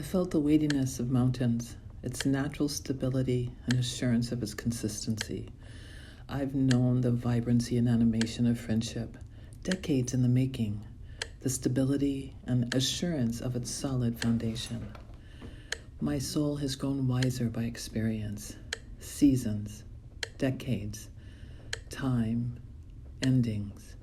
felt the weightiness of mountains, its natural stability and assurance of its consistency. I've known the vibrancy and animation of friendship, decades in the making, the stability and assurance of its solid foundation. My soul has grown wiser by experience, seasons, decades, time, endings.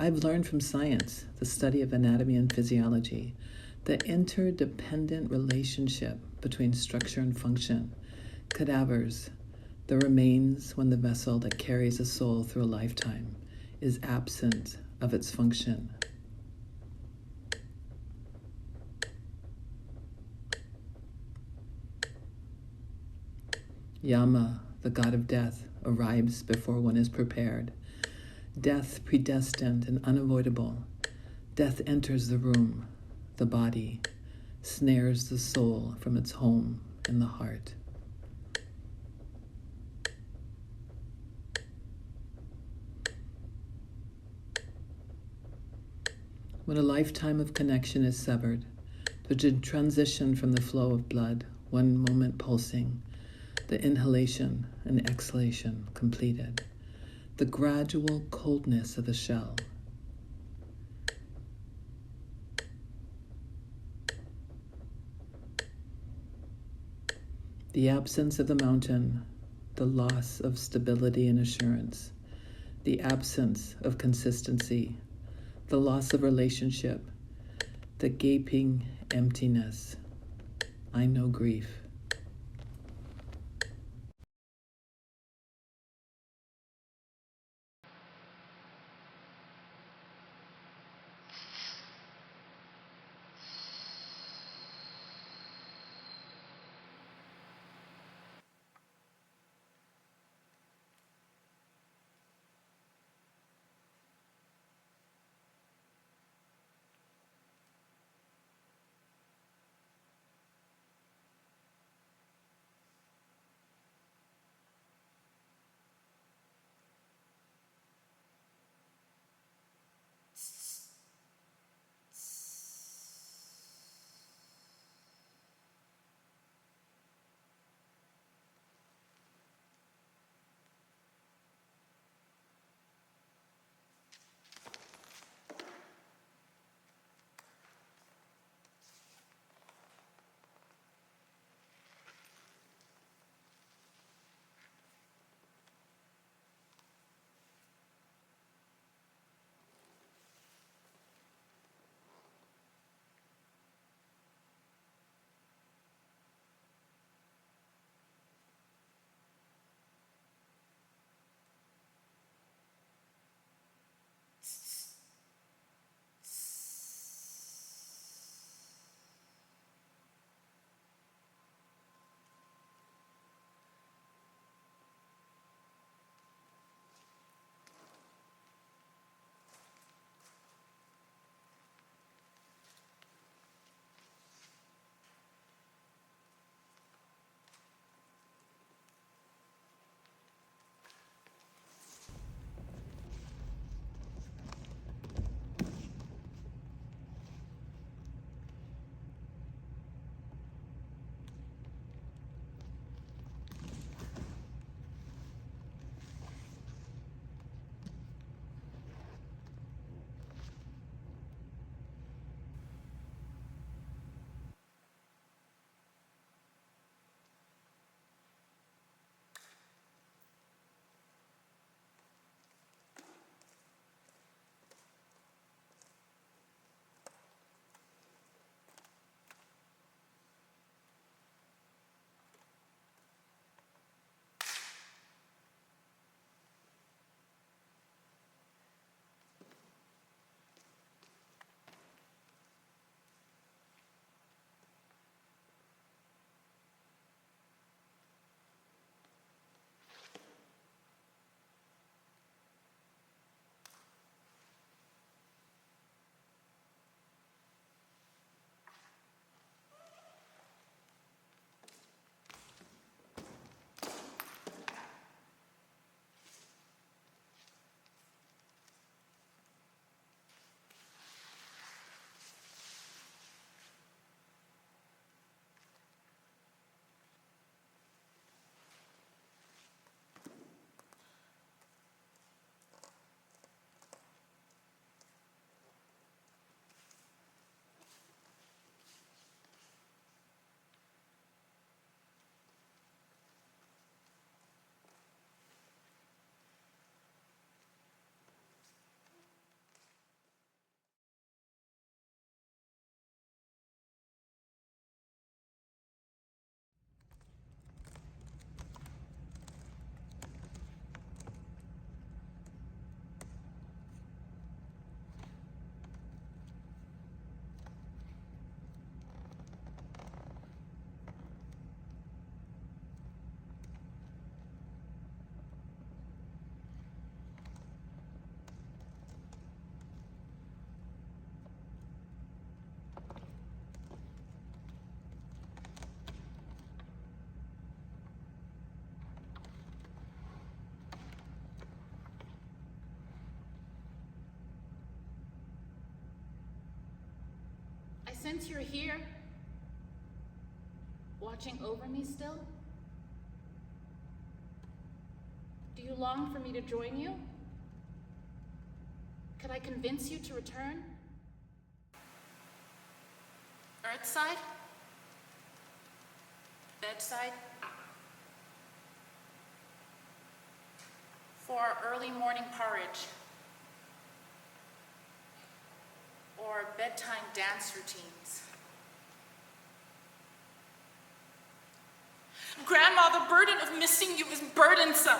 I've learned from science, the study of anatomy and physiology, the interdependent relationship between structure and function, cadavers, the remains when the vessel that carries a soul through a lifetime is absent of its function. Yama, the god of death, arrives before one is prepared. Death predestined and unavoidable. Death enters the room, the body, snares the soul from its home in the heart. When a lifetime of connection is severed, the transition from the flow of blood, one moment pulsing, the inhalation and exhalation completed, the gradual coldness of the shell. The absence of the mountain, the loss of stability and assurance, the absence of consistency, the loss of relationship, the gaping emptiness. I know grief. sense you're here, watching over me still. Do you long for me to join you? Could I convince you to return? Earthside? Bedside? For early morning porridge? Or bedtime dance routines? Grandma, the burden of missing you is burdensome.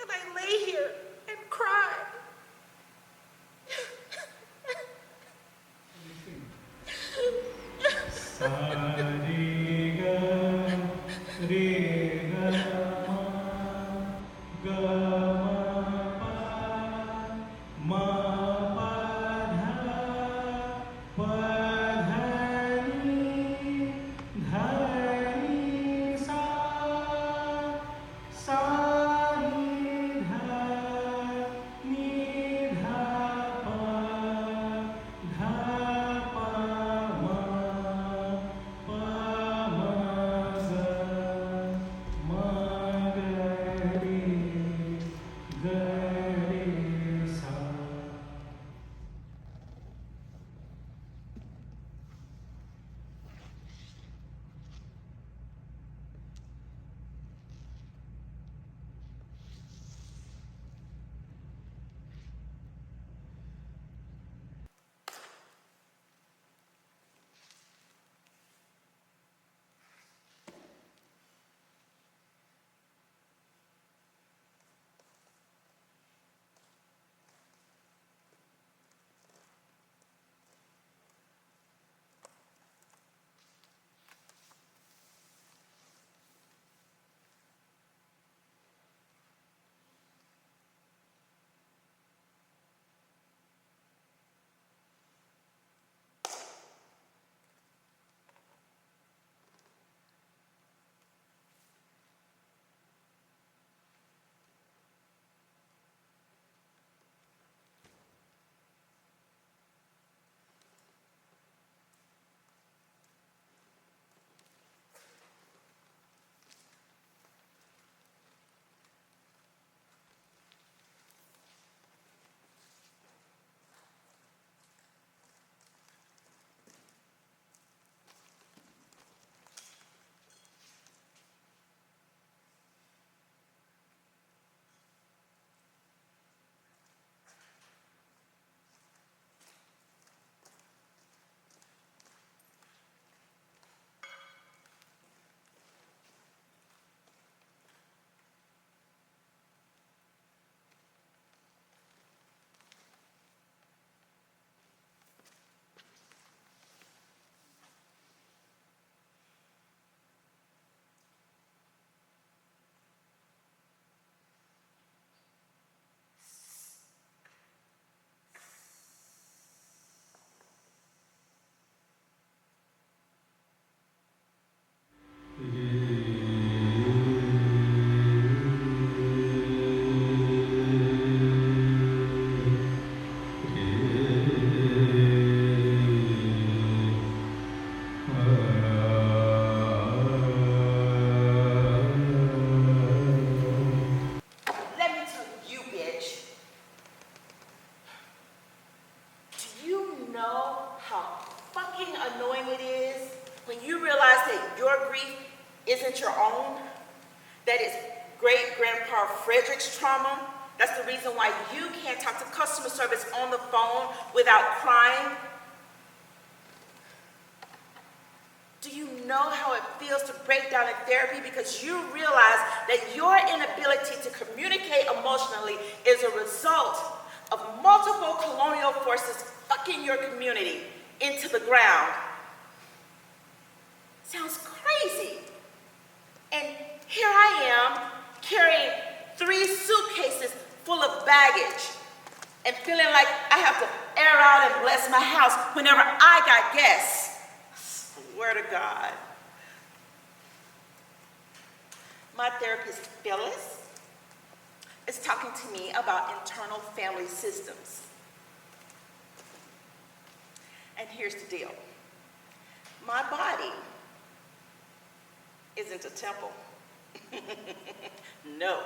And I lay here and cry. Isn't your own? That is great-grandpa Frederick's trauma. That's the reason why you can't talk to customer service on the phone without crying. Do you know how it feels to break down in therapy because you realize that your inability to communicate emotionally is a result of multiple colonial forces fucking your community into the ground? Sounds crazy. And here I am carrying 3 suitcases full of baggage and feeling like I have to air out and bless my house whenever I got guests. Swear to God. My therapist, Phyllis, is talking to me about internal family systems. And here's the deal. My body isn't a temple. No,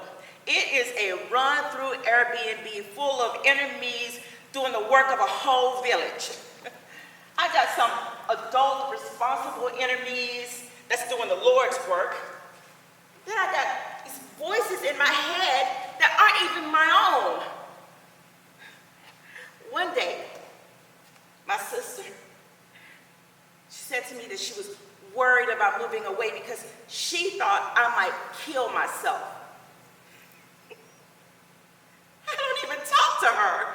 it is a run-through Airbnb full of enemies doing the work of a whole village. I got some adult, responsible enemies that's doing the Lord's work. Then I got these voices in my head that aren't even my own. One day, my sister, she said to me that she was worried about moving away because she thought I might kill myself. I don't even talk to her.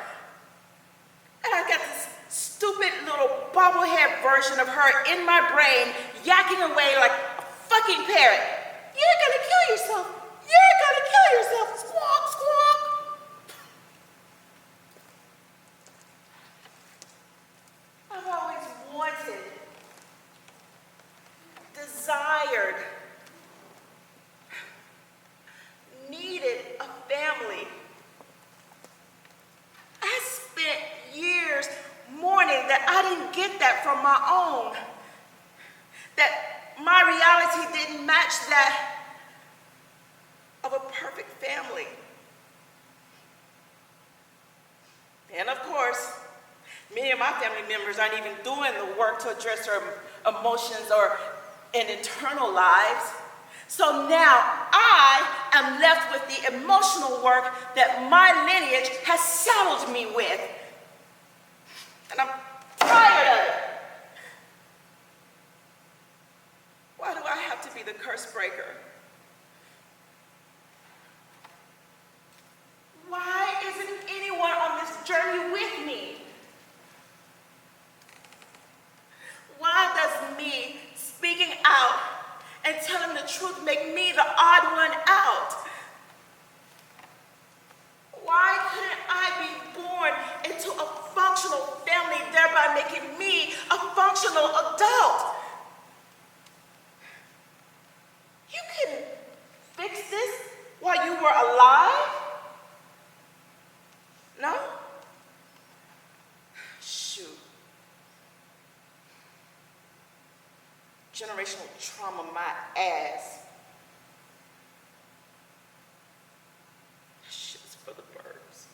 And I got this stupid little bobblehead version of her in my brain, yakking away like a fucking parrot. You're gonna kill yourself. You're gonna kill yourself. Squawk, squawk. I've always wanted, desired, needed a family. I spent years mourning that I didn't get that from my own, that my reality didn't match that of a perfect family. And of course, many of my family members aren't even doing the work to address their emotions or in internal lives. So now I am left with the emotional work that my lineage has saddled me with. And I'm tired of it. Why do I have to be the curse breaker? Why isn't anyone on this journey with me? Why does me speaking out and telling the truth make me the odd one out? Why couldn't I be born into a functional family, thereby making me a functional adult? You couldn't fix this while you were alive? No? Shoot. Generational trauma, my ass. Shit's for the birds.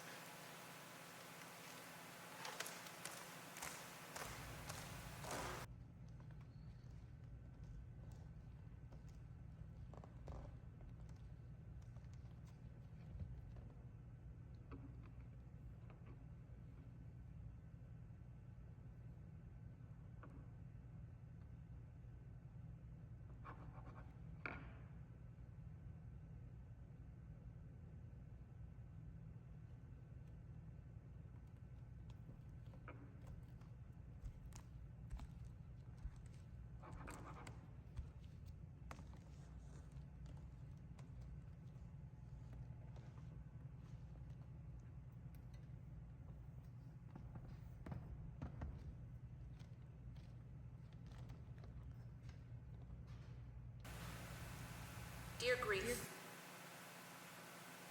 Dear Grief,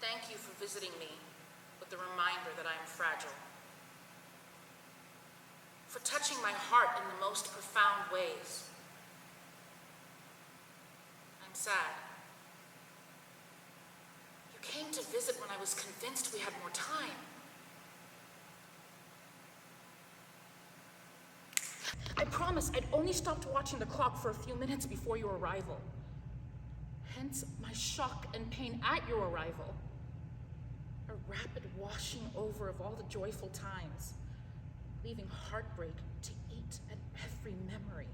thank you for visiting me with the reminder that I am fragile, for touching my heart in the most profound ways. I'm sad. You came to visit when I was convinced we had more time. I promised I'd only stopped watching the clock for a few minutes before your arrival. Hence my shock and pain at your arrival. A rapid washing over of all the joyful times, leaving heartbreak to eat at every memory.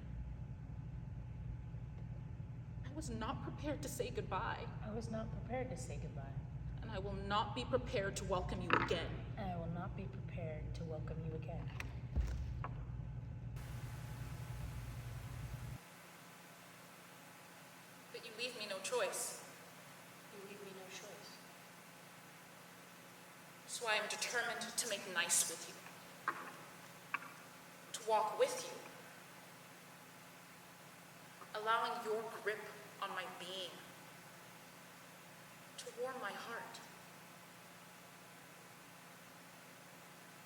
I was not prepared to say goodbye. I was not prepared to say goodbye. And I will not be prepared to welcome you again. And I will not be prepared to welcome you again. But you leave me no choice. You leave me no choice. So I am determined to make nice with you. To walk with you. allowing your grip on my being to warm my heart.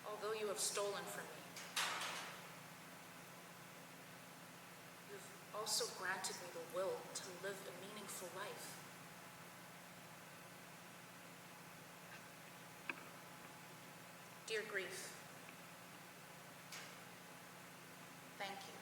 Although you have stolen from me, you've also granted me the will to live a meaningful life. Dear grief, thank you.